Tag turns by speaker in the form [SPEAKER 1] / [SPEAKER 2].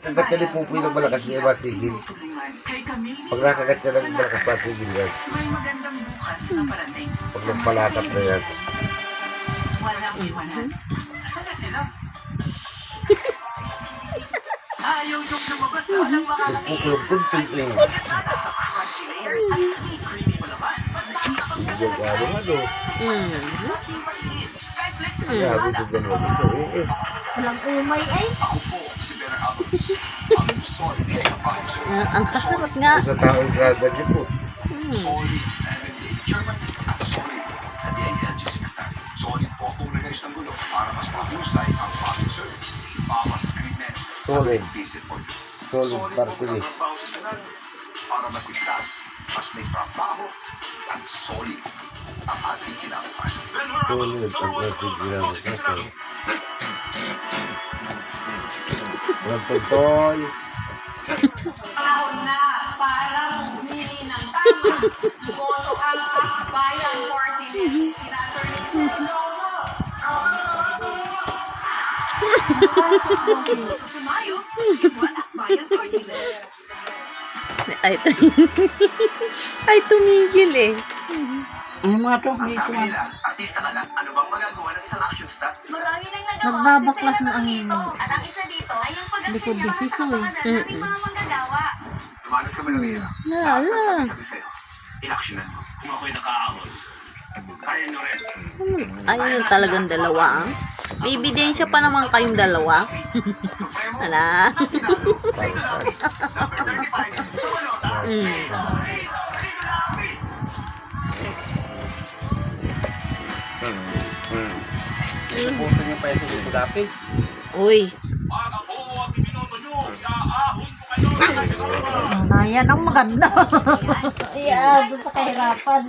[SPEAKER 1] kagat ka ni Pupoy ng malakas niya matigil. Pag nakagat ka ng malakas matigil yan.
[SPEAKER 2] May magandang bukas na parating.
[SPEAKER 1] Pag nagpalakat na yan.
[SPEAKER 2] Walang iwanan. Saan na sila? Ayaw yung lumabas sa walang makalaki.
[SPEAKER 1] Pukulog kunting eh.
[SPEAKER 2] Sa crunchy layers at sweet creamy malaman.
[SPEAKER 1] Hindi ka ano. Grabe din gano'n ito eh.
[SPEAKER 3] Walang umay ay.
[SPEAKER 4] Ang kaharot nga.
[SPEAKER 1] Sa taong grada niyo po. Solid. Solid partilis.
[SPEAKER 5] Para masiglas, mas may trabaho at solid ang ating kinabukasan.
[SPEAKER 1] Solid ang ating ginagawa. Walang tuntoy.
[SPEAKER 6] Panahon na parang bumili ng tama. Boto ang bayang Martinez. Senator Nixon, no.
[SPEAKER 2] Sumayo, wala bayan Martinez.
[SPEAKER 4] Ay, tumigil eh.
[SPEAKER 3] Ang mga to,
[SPEAKER 5] Ang sabi nila, artista ka lang, ano bang magagawa ng isang action star?
[SPEAKER 6] Marami nang nagawa.
[SPEAKER 3] Nagbabaklas ng ang
[SPEAKER 6] At ang isa dito ay yung
[SPEAKER 3] likod ni Sisoy.
[SPEAKER 6] naming mga manggagawa.
[SPEAKER 5] Lumanas ka ba ng hirap?
[SPEAKER 4] Lala.
[SPEAKER 5] Sabi sa'yo, inaksyonan mo. Kung ako'y nakaahon, kaya nyo rin.
[SPEAKER 4] Ayun yung talagang dalawa. Ah. May ebidensya pa naman kayong dalawa. Ala.
[SPEAKER 1] Pupunta niyo pa ito sa gapi.
[SPEAKER 4] Uy.
[SPEAKER 3] Ayan ang maganda. Ayan, doon sa kahirapan.